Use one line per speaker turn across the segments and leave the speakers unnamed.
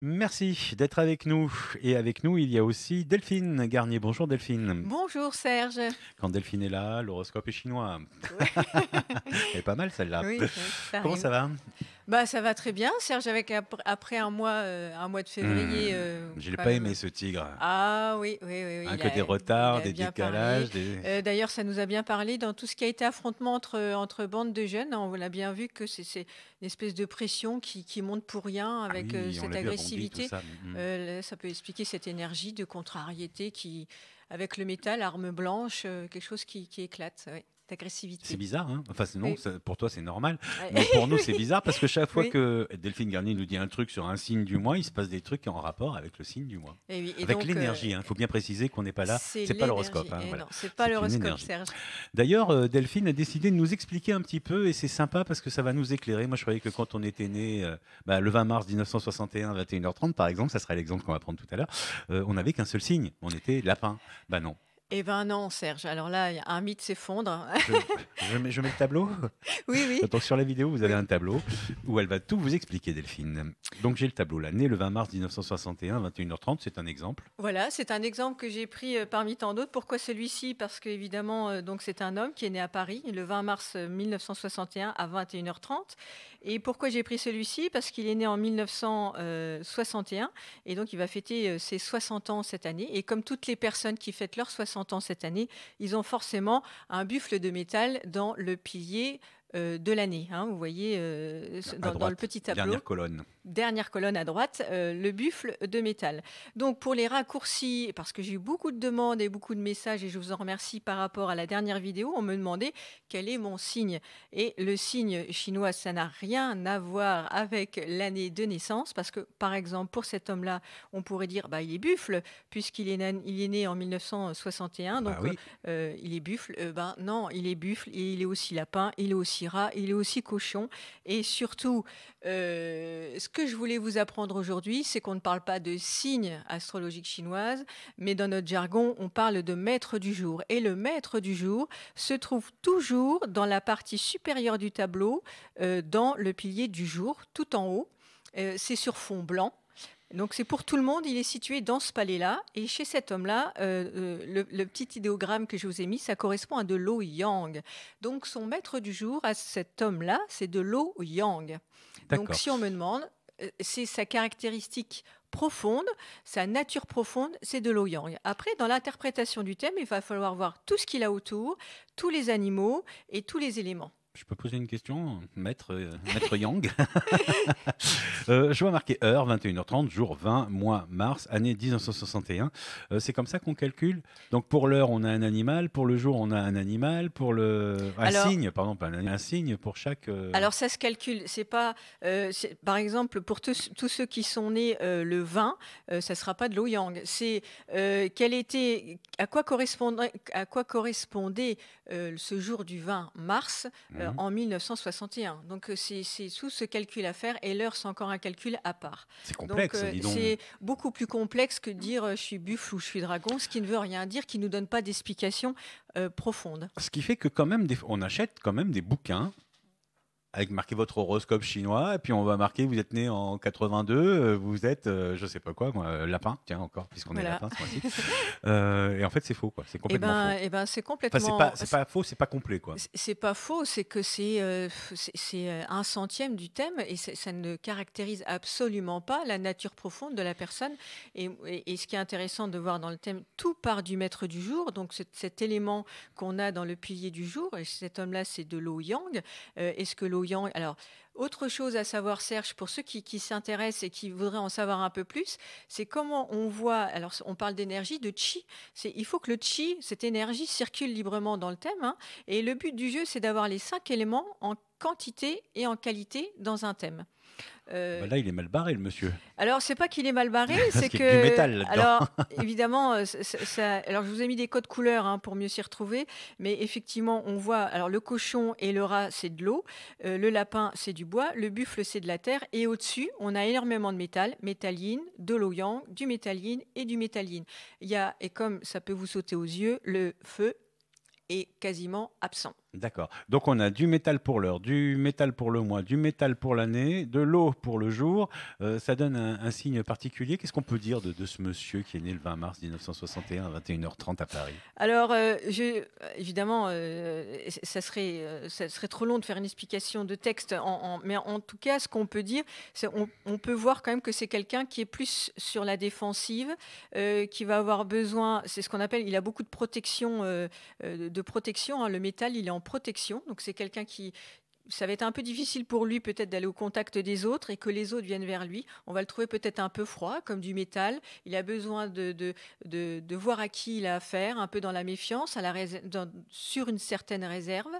Merci d'être avec nous. Et avec nous, il y a aussi Delphine Garnier. Bonjour Delphine.
Bonjour Serge.
Quand Delphine est là, l'horoscope est chinois.
Ouais.
Elle est pas mal celle-là.
Oui, oui, ça
Comment
arrive.
ça va?
Bah, ça va très bien, Serge, avec après un mois de février,
Je l'ai
quand
pas
même.
aimé ce tigre.
Ah oui, oui, oui, oui,
Un côté
il
retard,
a
des
bien parlé.
décalages, des...
D'ailleurs, ça nous a bien parlé dans tout ce qui a été affrontement entre bandes de jeunes. On l'a bien vu que c'est une espèce de pression qui monte pour rien
Ah
avec
oui, on
cette
l'a vu à Bondy, tout
agressivité.
ça.
Ça peut expliquer cette énergie de contrariété avec le métal, arme blanche, quelque chose qui éclate, ouais,
C'est
d'agressivité.
bizarre, hein? Enfin, non,
Oui.
pour toi c'est normal,
Ouais.
mais pour nous c'est bizarre parce que chaque fois
Oui.
que Delphine Garnier nous dit un truc sur un signe du mois, il se passe des trucs en rapport avec le signe du mois.
Et oui, et
Avec
donc,
l'énergie, il faut bien préciser qu'on n'est pas là,
c'est
c'est pas
l'énergie.
l'horoscope, hein,
Et
voilà.
non, c'est pas
C'est une
l'horoscope,
énergie.
Serge.
D'ailleurs, Delphine a décidé de nous expliquer un petit peu, et c'est sympa parce que ça va nous éclairer. Moi, je croyais que quand on était né, le 20 mars 1961, 21h30, par exemple, ça sera l'exemple qu'on va prendre tout à l'heure, on n'avait qu'un seul signe, on était lapin. Bah non.
Eh ben non, Serge. Alors là, un mythe s'effondre.
Je, je mets le tableau.
Oui, oui,
Donc sur la vidéo, vous avez
oui.
un tableau où elle va tout vous expliquer, Delphine. Donc j'ai le tableau là, né le 20 mars 1961, 21h30, c'est un exemple.
Voilà, c'est un exemple que j'ai pris parmi tant d'autres. Pourquoi celui-ci? Parce qu'évidemment, donc c'est un homme qui est né à Paris le 20 mars 1961 à 21h30. Et pourquoi j'ai pris celui-ci? Parce qu'il est né en 1961 et donc il va fêter ses 60 ans cette année. Et comme toutes les personnes qui fêtent leurs 60 ans cette année, ils ont forcément un buffle de métal dans le pilier de l'année, hein, vous voyez
À
dans le
droite,
petit tableau.
dernière colonne.
Dernière colonne à droite, le buffle de métal. Donc pour les raccourcis, parce que j'ai eu beaucoup de demandes et beaucoup de messages, et je vous en remercie par rapport à la dernière vidéo, on me demandait quel est mon signe. Et le signe chinois, ça n'a rien à voir avec l'année de naissance, parce que par exemple pour cet homme-là, on pourrait dire bah, il est buffle, puisqu'il est né en 1961,
Bah
donc
oui.
il est buffle. Ben non, il est buffle, et il est aussi lapin, il est aussi rat, il est aussi cochon, et surtout, ce que je voulais vous apprendre aujourd'hui, c'est qu'on ne parle pas de signes astrologiques chinoises, mais dans notre jargon, on parle de maître du jour. Et le maître du jour se trouve toujours dans la partie supérieure du tableau, dans le pilier du jour, tout en haut. C'est sur fond blanc. Donc c'est pour tout le monde, il est situé dans ce palais-là. Et chez cet homme-là, le petit idéogramme que je vous ai mis, ça correspond à de l'eau yang. Donc son maître du jour à cet homme-là, c'est de l'eau yang. Donc
D'accord.
si on me demande, c'est sa caractéristique profonde, sa nature profonde, c'est de l'eau yang. Après, dans l'interprétation du thème, il va falloir voir tout ce qu'il a autour, tous les animaux et tous les éléments.
Je peux poser une question, maître Yang? Je vois marqué heure, 21h30, jour 20, mois mars, année 1961. C'est comme ça qu'on calcule. Donc pour l'heure, on a un animal, pour le jour, on a un animal, pour le... Un
Alors,
signe, pardon, pas un animal, un signe pour chaque...
Alors ça se calcule, c'est pas, par exemple pour tous ceux qui sont nés le 20, ça sera pas de l'eau yang. C'est à quoi correspondait ce jour du 20 mars
Mhm.
en 1961. Donc c'est tout ce calcul à faire et l'heure c'est encore un calcul à part.
C'est
Donc
complexe, dis donc.
c'est beaucoup plus complexe que dire je suis buffle ou je suis dragon, ce qui ne veut rien dire, qui nous donne pas d'explication profonde.
Ce qui fait que quand même, on achète quand même des bouquins avec marqué votre horoscope chinois, et puis on va marquer vous êtes né en 82, vous êtes, je sais pas quoi, moi, lapin, tiens encore, puisqu'on est
Voilà.
lapin ce mois-ci. Et en fait, c'est faux, quoi. C'est complètement faux.
C'est
Enfin,
complètement.
c'est pas faux, c'est pas complet, quoi.
C'est pas faux, c'est que c'est un centième du thème et ça ne caractérise absolument pas la nature profonde de la personne. Et ce qui est intéressant de voir dans le thème, tout part du maître du jour, donc cet élément qu'on a dans le pilier du jour. Et cet homme-là, c'est de l'eau yang. Est-ce que l'eau yang. Alors, autre chose à savoir, Serge, pour ceux qui s'intéressent et qui voudraient en savoir un peu plus, c'est comment on voit. Alors, on parle d'énergie, de chi. Il faut que le chi, cette énergie, circule librement dans le thème. Hein, et le but du jeu, c'est d'avoir les 5 éléments en quantité et en qualité dans un thème.
Bah
Euh,
là, il est mal barré, le monsieur.
alors, c'est pas qu'il est mal barré,
Parce
c'est
qu'il y a du
que,
métal là-dedans.
alors, évidemment, alors je vous ai mis des codes couleurs hein, pour mieux s'y retrouver, mais effectivement, on voit, alors le cochon et le rat, c'est de l'eau, le lapin, c'est du bois, le buffle, c'est de la terre, et au-dessus, on a énormément de métal, métalline, de l'eau yang, du métalline et du métalline. Il y a, et comme ça peut vous sauter aux yeux, le feu est quasiment absent.
D'accord. Donc on a du métal pour l'heure, du métal pour le mois, du métal pour l'année, de l'eau pour le jour. Ça donne un signe particulier. Qu'est-ce qu'on peut dire de ce monsieur qui est né le 20 mars 1961 à 21h30 à Paris?
Alors, évidemment, ça serait trop long de faire une explication de texte, mais en tout cas, ce qu'on peut dire, c'est on peut voir quand même que c'est quelqu'un qui est plus sur la défensive, qui va avoir besoin, c'est ce qu'on appelle, il a beaucoup de protection, de protection, hein. Le métal, il est en protection, donc c'est quelqu'un qui, ça va être un peu difficile pour lui peut-être d'aller au contact des autres et que les autres viennent vers lui. On va le trouver peut-être un peu froid, comme du métal. Il a besoin de voir à qui il a affaire, un peu dans la méfiance, sur une certaine réserve.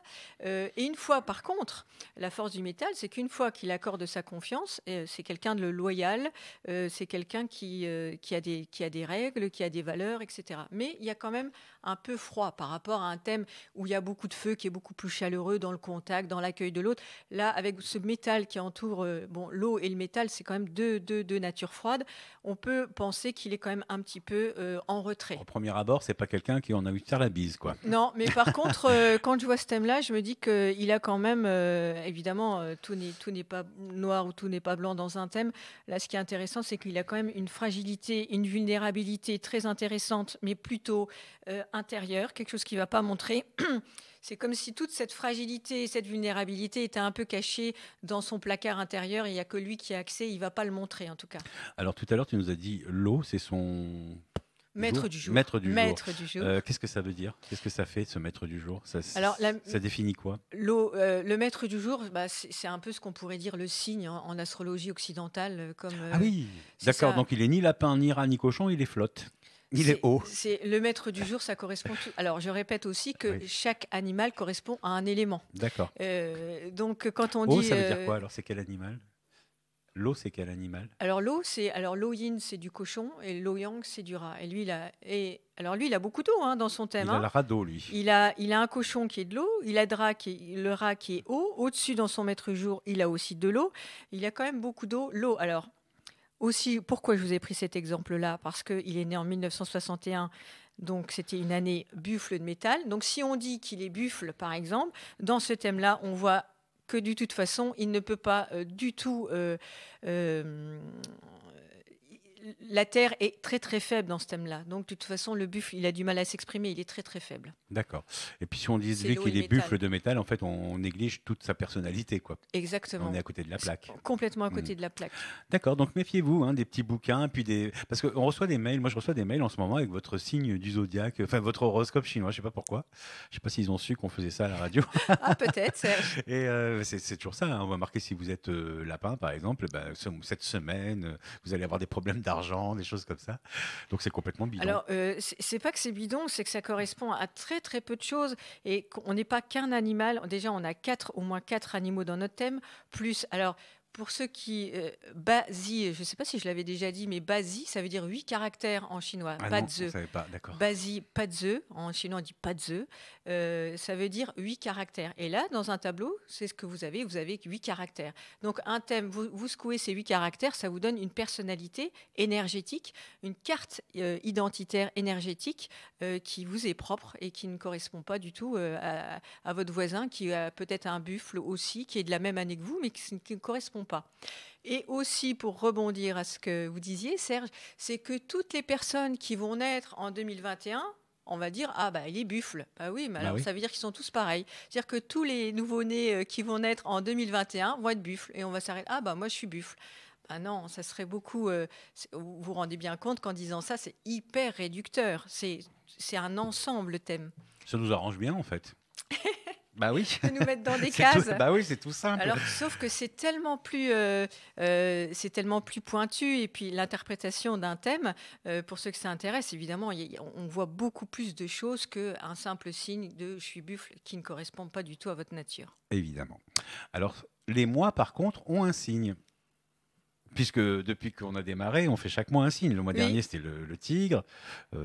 Et une fois, par contre, la force du métal, c'est qu'une fois qu'il accorde sa confiance, c'est quelqu'un de loyal, c'est quelqu'un qui a des règles, qui a des valeurs, etc. Mais il y a quand même un peu froid par rapport à un thème où il y a beaucoup de feu, qui est beaucoup plus chaleureux dans le contact, dans l'accueil de l'autre. Là, avec ce métal qui entoure l'eau et le métal, c'est quand même deux natures froides. On peut penser qu'il est quand même un petit peu en retrait.
Au premier abord, c'est pas quelqu'un qui en a eu de faire la bise, quoi.
Non, mais par contre, quand je vois ce thème-là, je me dis qu'il a quand même, évidemment, tout n'est pas noir ou tout n'est pas blanc dans un thème. Là, ce qui est intéressant, c'est qu'il a quand même une fragilité, une vulnérabilité très intéressante, mais plutôt intérieure, quelque chose qui ne va pas montrer. C'est comme si toute cette fragilité, cette vulnérabilité était un peu cachée dans son placard intérieur. Il n'y a que lui qui a accès, il ne va pas le montrer en tout cas.
Alors tout à l'heure, tu nous as dit l'eau, c'est son
Maître du jour.
Maître du jour.
Maître du jour.
Qu'est-ce que ça veut dire? Qu'est-ce que ça fait, ce maître du jour?
Alors,
ça définit quoi?
L'eau, le maître du jour, c'est un peu ce qu'on pourrait dire le signe en astrologie occidentale.
Ah oui, d'accord. Donc il est ni lapin, ni rat, ni cochon, il est flotte. Il est haut.
C'est le maître du jour, ça correspond. Alors je répète aussi que chaque animal correspond à un élément.
D'accord.
Donc quand on
dit.
Oh,
ça veut dire quoi alors? C'est quel animal? L'eau, c'est quel animal?
Alors l'eau yin, c'est du cochon et l'eau yang, c'est du rat. Et lui, il a beaucoup d'eau dans son thème.
Il a le rat d'eau, lui.
Il a un cochon qui est de l'eau, il a le rat qui est eau. Au-dessus, dans son maître jour, il a aussi de l'eau. Il a quand même beaucoup d'eau. L'eau, alors aussi, pourquoi je vous ai pris cet exemple-là? Parce qu'il est né en 1961. Donc, c'était une année buffle de métal. Donc, si on dit qu'il est buffle, par exemple, dans ce thème-là, on voit que de toute façon, il ne peut pas du tout... la terre est très très faible dans ce thème-là. Donc de toute façon, le buffle, il a du mal à s'exprimer, il est très très faible.
D'accord. Et puis si on dit lui qu'il est buffle de métal, en fait, on néglige toute sa personnalité, quoi.
Exactement.
On est à côté de la plaque.
Complètement à côté de la plaque.
D'accord. Donc méfiez-vous des petits bouquins, puis parce qu'on reçoit des mails. Moi, je reçois des mails en ce moment avec votre signe du zodiaque, enfin votre horoscope chinois. Je sais pas pourquoi. Je sais pas s'ils ont su qu'on faisait ça à la radio.
Ah peut-être.
Et c'est toujours ça. On va marquer si vous êtes lapin, par exemple. Cette semaine, vous allez avoir des problèmes d'argent, des choses comme ça. Donc c'est complètement bidon.
Alors c'est pas que c'est bidon, c'est que ça correspond à très très peu de choses et qu'on n'est pas qu'un animal. Déjà on a au moins quatre animaux dans notre thème. Plus alors pour ceux qui Bazi, je ne sais pas si je l'avais déjà dit, mais Bazi, ça veut dire 8 caractères en chinois.
Ah
pas
non,
de
je savais pas, d'accord.
Bazi, pas de en chinois on dit pas de ça veut dire 8 caractères. Et là, dans un tableau, c'est ce que vous avez 8 caractères. Donc un thème, vous secouez ces 8 caractères, ça vous donne une personnalité énergétique, une carte identitaire énergétique qui vous est propre et qui ne correspond pas du tout à votre voisin qui a peut-être un buffle aussi, qui est de la même année que vous, mais qui ne correspond pas. Et aussi, pour rebondir à ce que vous disiez, Serge, c'est que toutes les personnes qui vont naître en 2021, on va dire, il est buffle. Bah oui, mais alors ça veut dire qu'ils sont tous pareils. C'est-à-dire que tous les nouveau-nés qui vont naître en 2021 vont être buffles. Et on va s'arrêter, moi je suis buffle. Non, ça serait beaucoup... vous vous rendez bien compte qu'en disant ça, c'est hyper réducteur. C'est un ensemble, le thème.
Ça nous arrange bien, en fait. Bah oui.
De nous mettre dans des cases.
Bah oui, c'est tout simple.
Alors, sauf que c'est tellement plus pointu, et puis l'interprétation d'un thème, pour ceux que ça intéresse, évidemment, on voit beaucoup plus de choses qu'un simple signe de « je suis buffle » qui ne correspond pas du tout à votre nature.
Évidemment. Alors, les mois, par contre, ont un signe. puisque depuis qu'on a démarré, on fait chaque mois un signe. Le mois
Oui.
dernier, c'était le tigre.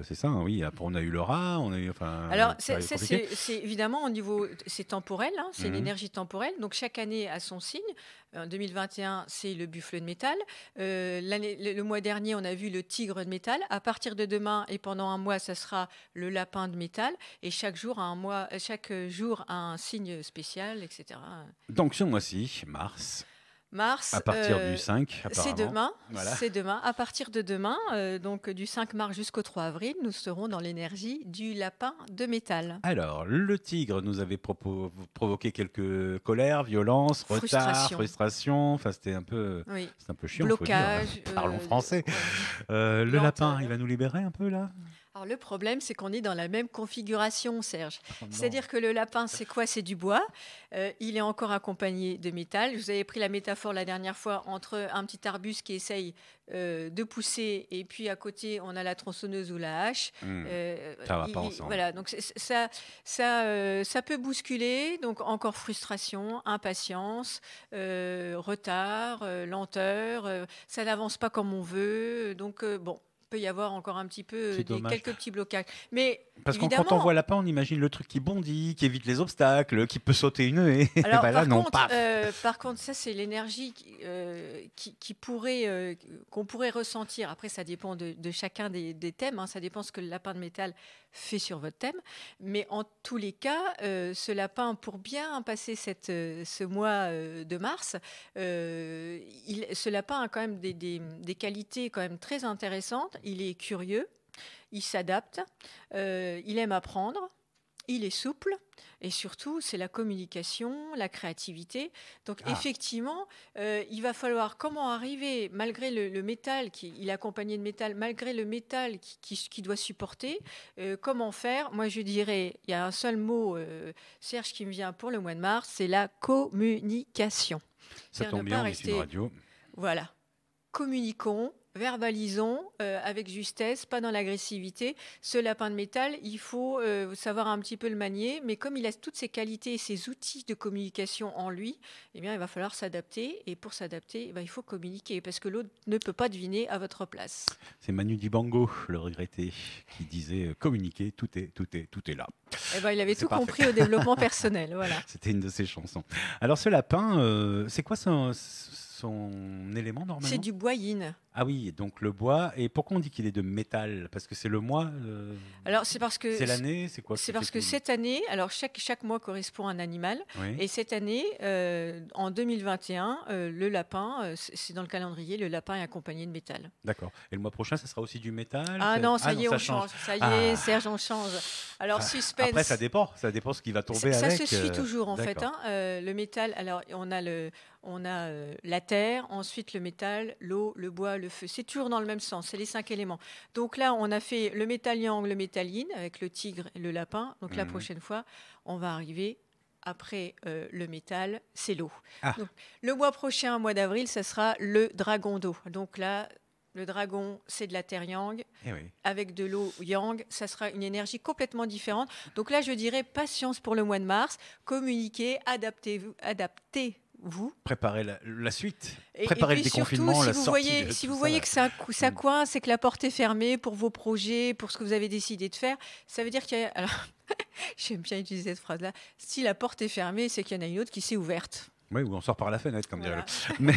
C'est ça, hein, oui. Après, on a eu le rat. On a eu, enfin,
Alors,
ça a été compliqué.
c'est évidemment au niveau, c'est temporel, hein, c'est une
Mhm.
énergie temporelle. Donc, chaque année a son signe. En 2021, c'est le buffle de métal. Le mois dernier, on a vu le tigre de métal. À partir de demain et pendant un mois, ça sera le lapin de métal. Et chaque jour a un signe spécial, etc.
Donc, ce mois-ci, mars,
Mars,
à partir du 5,
c'est
apparemment.
demain.
Voilà.
C'est demain. À partir de demain, donc du 5 mars jusqu'au 3 avril, nous serons dans l'énergie du lapin de métal.
Alors, le tigre nous avait provoqué quelques colères, violences, retards, frustrations. Enfin, c'était un peu
Oui.
chiant,
Blocage.
faut dire. Parlons français.
Ouais.
Le lapin, il va nous libérer un peu, là?
Alors le problème, c'est qu'on est dans la même configuration, Serge.
Oh non.
C'est-à-dire que le lapin, c'est quoi? C'est du bois. Il est encore accompagné de métal. Je vous avais pris la métaphore la dernière fois entre un petit arbuste qui essaye de pousser et puis à côté, on a la tronçonneuse ou la hache.
Ça va pas ensemble.
Voilà, donc ça peut bousculer. Donc encore frustration, impatience, retard, lenteur. Ça n'avance pas comme on veut. Donc bon. Peut y avoir encore un petit peu quelques petits blocages. Mais
parce que
évidemment,
quand on voit lapin, on imagine le truc qui bondit, qui évite les obstacles, qui peut sauter une haie.
Alors,
ben là, non,
par contre, ça c'est l'énergie qu'on pourrait ressentir. Après, ça dépend de chacun des thèmes. Hein. Ça dépend ce que le lapin de métal fait sur votre thème. Mais en tous les cas, ce lapin, pour bien passer ce mois de mars, ce lapin a quand même des qualités quand même très intéressantes. Il est curieux, il s'adapte, il aime apprendre, il est souple. Et surtout, c'est la communication, la créativité. Donc, effectivement, il va falloir comment arriver, malgré le métal, il est accompagné de métal, malgré le métal qui doit supporter, comment faire? Moi, je dirais, il y a un seul mot, Serge, qui me vient pour le mois de mars, c'est la communication.
Ça tombe bien, on est une radio.
Voilà. Communiquons, verbalisons avec justesse, pas dans l'agressivité. Ce lapin de métal, il faut savoir un petit peu le manier, mais comme il a toutes ses qualités et ses outils de communication en lui, eh bien, il va falloir s'adapter. Et pour s'adapter, il faut communiquer, parce que l'autre ne peut pas deviner à votre place.
C'est Manu Dibango, le regretté, qui disait communiquer, tout est là.
Eh ben, il avait tout compris au développement personnel. Voilà.
C'était une de ses chansons. Alors ce lapin, c'est quoi son élément normalement?
C'est du bois-yin.
Ah oui, donc le bois. Et pourquoi on dit qu'il est de métal? Parce que c'est le mois.
Alors c'est parce que
c'est l'année, c'est quoi?
C'est parce que cette année, alors chaque mois correspond à un animal,
oui.
Et cette année, en 2021, le lapin, c'est dans le calendrier, le lapin est accompagné de métal.
D'accord. Et le mois prochain, ça sera aussi du métal?
Ah non, ça y est, on change. Ça y est, Serge, on change. Alors suspense.
Après, ça dépend ce qui va tomber avec.
Ça se suit toujours en fait. Hein. Le métal, alors on a la terre, ensuite le métal, l'eau, le bois, le feu. C'est toujours dans le même sens, c'est les 5 éléments. Donc là, on a fait le métal yang, le métal yin, avec le tigre et le lapin. Donc la prochaine fois, on va arriver après le métal, c'est l'eau. Donc, le mois prochain, mois d'avril, ça sera le dragon d'eau. Donc là, le dragon, c'est de la terre yang. Avec de l'eau yang, ça sera une énergie complètement différente. Donc là, je dirais patience pour le mois de mars. Communiquez, adaptez-vous.
Préparez la suite. Préparez le déconfinement,
surtout,
la sortie.
Si vous voyez que ça coince, c'est que la porte est fermée pour vos projets, pour ce que vous avez décidé de faire, ça veut dire qu'il y a... Alors, j'aime bien utiliser cette phrase-là. Si la porte est fermée, c'est qu'il y en a une autre qui s'est ouverte.
Oui, ou on sort par la fenêtre, comme dirait l'autre. Mais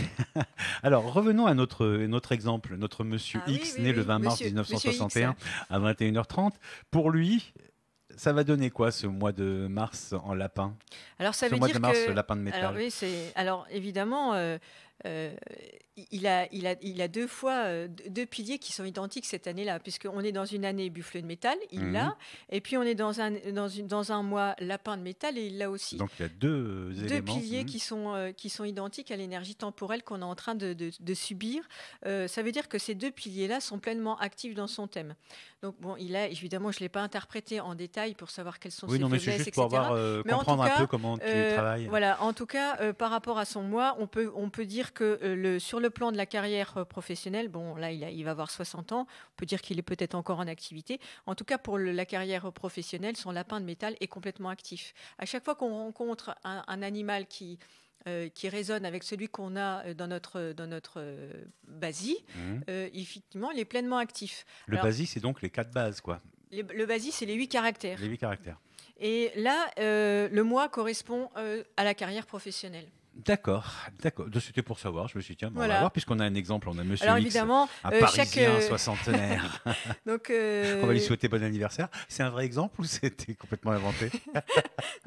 alors, revenons à notre exemple, notre monsieur X, né le 20 mars 1961 à 21h30. Pour lui, ça va donner quoi ce mois de mars en lapin?
Alors, ça veut
mois
dire
de mars,
que...
lapin de métal.
Alors évidemment... il a deux piliers qui sont identiques cette année-là, puisqu'on est dans une année buffle de métal, il l'a, et puis on est dans un mois lapin de métal, et il l'a aussi.
Donc il y a deux éléments.
Piliers qui sont identiques à l'énergie temporelle qu'on est en train de subir. Ça veut dire que ces deux piliers-là sont pleinement actifs dans son thème. Donc bon, évidemment, je ne l'ai pas interprété en détail pour savoir quelles sont ses faiblesses,
c'est juste
etc.
pour comprendre un peu comment tu travailles.
Voilà, en tout cas, par rapport à son mois, on peut dire que sur le plan de la carrière professionnelle, bon, là, il va avoir 60 ans, on peut dire qu'il est peut-être encore en activité. En tout cas, pour la carrière professionnelle, son lapin de métal est complètement actif. À chaque fois qu'on rencontre un animal qui qui résonne avec celui qu'on a dans notre basie,
Mhm.
effectivement, il est pleinement actif.
Le
Alors,
basis, c'est donc les 4 bases, quoi.
le basie, c'est les 8 caractères.
Les 8 caractères.
Et là, le mois correspond à la carrière professionnelle.
D'accord, d'accord. C'était pour savoir. Je me suis dit, tiens, on va
Voilà.
voir, puisqu'on a un exemple. On a Monsieur
Alors
X,
évidemment,
un
chaque
Parisien soixantenaire.
donc
On va lui souhaiter bon anniversaire. C'est un vrai exemple ou c'était complètement inventé?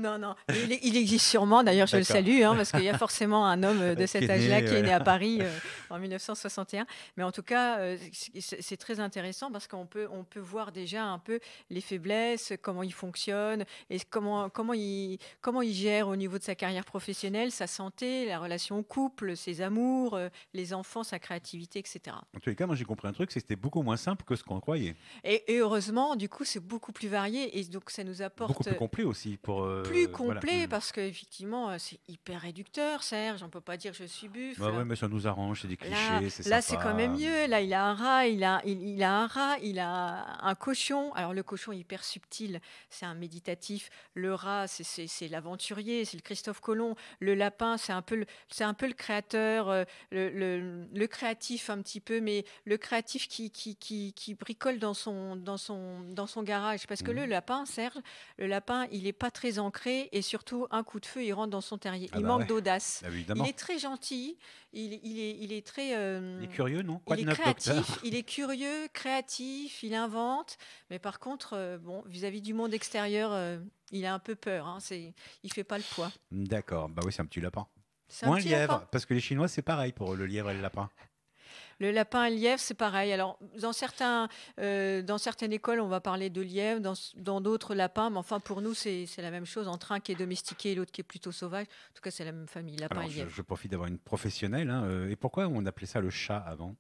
non, non, il existe sûrement. D'ailleurs, je le
D'accord.
salue parce qu'il y a forcément un homme de
Qui
cet
est
âge-là
né,
qui est
ouais.
né à Paris en 1961. Mais en tout cas, c'est très intéressant parce on peut voir déjà un peu les faiblesses, comment il fonctionne et comment il gère au niveau de sa carrière professionnelle, sa santé, la relation au couple, ses amours, les enfants, sa créativité, etc.
En tous les cas, moi j'ai compris un truc, c'est que c'était beaucoup moins simple que ce qu'on croyait.
Et heureusement, du coup, c'est beaucoup plus varié et donc ça nous
Beaucoup
apporte
plus complet aussi pour
plus
voilà.
complet parce qu'effectivement, c'est hyper réducteur, Serge. On peut pas dire je suis buffle.
Bah ouais, mais ça nous arrange, c'est des
Là,
clichés, c'est
là, c'est quand même
sympa.
mieux. Là, il a un rat, il a un rat, il a un cochon. Alors, le cochon est hyper subtil, c'est un méditatif. Le rat, c'est l'aventurier, c'est le Christophe Colomb. Le lapin, c'est un peu le créateur, le créatif un petit peu, mais le créatif qui bricole dans son garage. Parce que le
Mhm.
lapin, Serge, le lapin, il n'est pas très ancré et surtout, un coup de feu, il rentre dans son terrier.
Ah
Il
bah
manque
ouais,
d'audace. Il
évidemment.
est très gentil, il est très,
Il est curieux, non? Quoi
il
de
est
neuf, docteur?
créatif, il est curieux, créatif, il invente. Mais par contre, bon, vis-à-vis du monde extérieur, il a un peu peur. Il fait pas le poids.
D'accord, bah oui, c'est un petit lapin.
C'est
Ou
un
un
petit lapin.
lièvre, parce que les Chinois, c'est pareil pour le lièvre et le lapin.
Le lapin et le lièvre, c'est pareil. Alors, dans certaines écoles, on va parler de lièvre, dans d'autres lapins, mais enfin, pour nous, c'est la même chose entre un qui est domestiqué et l'autre qui est plutôt sauvage. En tout cas, c'est la même famille, lapin
Alors,
et lièvre.
je profite d'avoir une professionnelle, hein, et pourquoi on appelait ça le chat avant?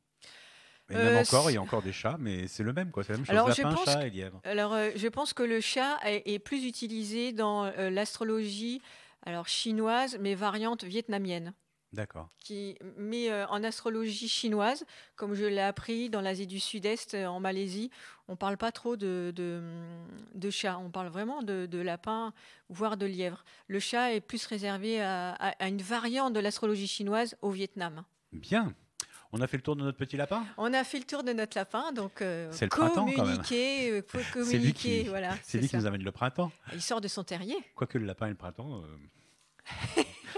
Et même
Euh,
encore, il y
c-
a encore des chats, mais c'est le même, quoi. C'est la même chose.
alors,
Lapin, chat et lièvre.
je pense que le chat est plus utilisé dans l'astrologie, alors chinoise, mais variante vietnamienne.
D'accord.
Mais en astrologie chinoise, comme je l'ai appris dans l'Asie du Sud-Est, en Malaisie, on ne parle pas trop de chat, on parle vraiment de lapin, voire de lièvre. Le chat est plus réservé à une variante de l'astrologie chinoise au Vietnam.
Bien. On a fait le tour de notre petit lapin?
On a fait le tour de notre lapin, donc
C'est le printemps, quand même.
faut
C'est lui
communiquer, voilà,
c'est
c'est
lui qui
ça.
nous amène le printemps.
Il sort de son terrier.
Quoique le lapin et le printemps,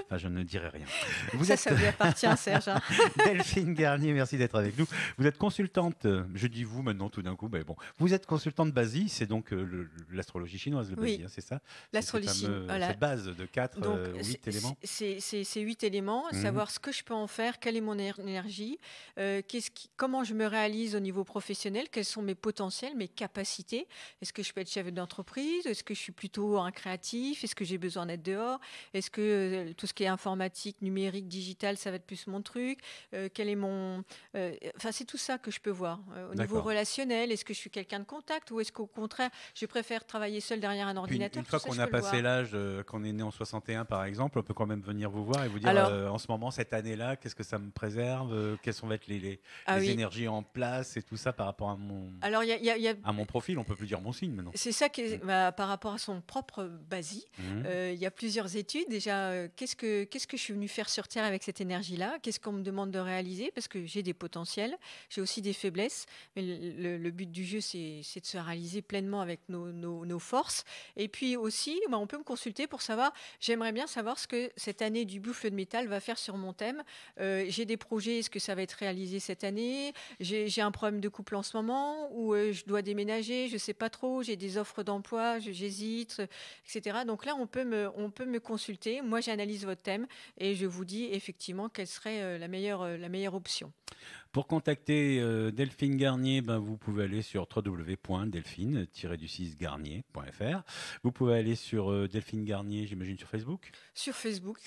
enfin, je ne dirai rien. Vous
Ça,
êtes
ça lui appartient, Serge, hein.
Delphine Garnier, merci d'être avec nous. Vous êtes consultante, je dis vous maintenant tout d'un coup, mais bon. Vous êtes consultante Basi, c'est donc l'astrologie chinoise, le Basi,
Oui,
hein, c'est ça? C'est
l'astrologie, voilà.
cette base de 4
Donc,
ou 8 éléments?
c'est 8 éléments,
Mhm.
savoir ce que je peux en faire, quelle est mon énergie, comment je me réalise au niveau professionnel, quels sont mes potentiels, mes capacités. Est-ce que je peux être chef d'entreprise? Est-ce que je suis plutôt un créatif? Est-ce que j'ai besoin d'être dehors? Est-ce que tout ce qui est informatique, numérique, digital, ça va être plus mon truc? Quel est mon... Enfin, c'est tout ça que je peux voir. Au niveau
D'accord.
relationnel, est-ce que je suis quelqu'un de contact ou est-ce qu'au contraire, je préfère travailler seul derrière un
Puis
ordinateur?
une fois
Tout ça,
qu'on
je
a
peux le
passé
voir.
l'âge, qu'on est né en 61 par exemple, on peut quand même venir vous voir et vous dire
Alors,
en ce moment, cette année-là, qu'est-ce que ça me préserve, quelles vont être
ah
les
oui.
énergies en place et tout ça par rapport
Alors,
à mon profil. On peut plus dire mon signe maintenant.
c'est ça qui par rapport à son propre basis.
Mhm.
Il y a plusieurs études. Déjà, qu'est-ce que je suis venue faire sur Terre avec cette énergie-là? Qu'est-ce qu'on me demande de réaliser? Parce que j'ai des potentiels, j'ai aussi des faiblesses. Mais le but du jeu, c'est de se réaliser pleinement avec nos forces. Et puis aussi, on peut me consulter pour savoir, j'aimerais bien savoir ce que cette année du buffle de métal va faire sur mon thème. J'ai des projets, est-ce que ça va être réalisé cette année? J'ai un problème de couple en ce moment où je dois déménager, je ne sais pas trop, j'ai des offres d'emploi, j'hésite, etc. Donc là, on peut me consulter. Moi, j'analyse votre thème et je vous dis effectivement quelle serait la meilleure option.
Pour contacter Delphine Garnier, vous pouvez aller sur www.delphine-garnier.fr. Vous pouvez aller sur Delphine Garnier, j'imagine, sur Facebook.
Sur Facebook,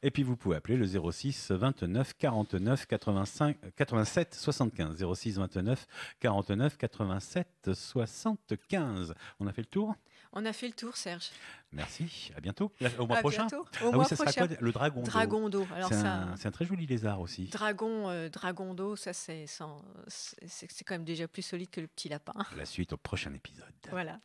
Et puis vous pouvez appeler le 06 29 49 85 87 75. 06 29 49 87 75. On a fait le tour?
on a fait le tour, Serge.
Merci, à bientôt. Au mois
À
prochain?
bientôt. Au
Ah oui,
mois
ça sera
prochain.
quoi? Le dragon d'eau.
Dragon d'eau. Alors
C'est un très joli lézard aussi.
dragon d'eau, ça c'est quand même déjà plus solide que le petit lapin.
La suite au prochain épisode.
Voilà.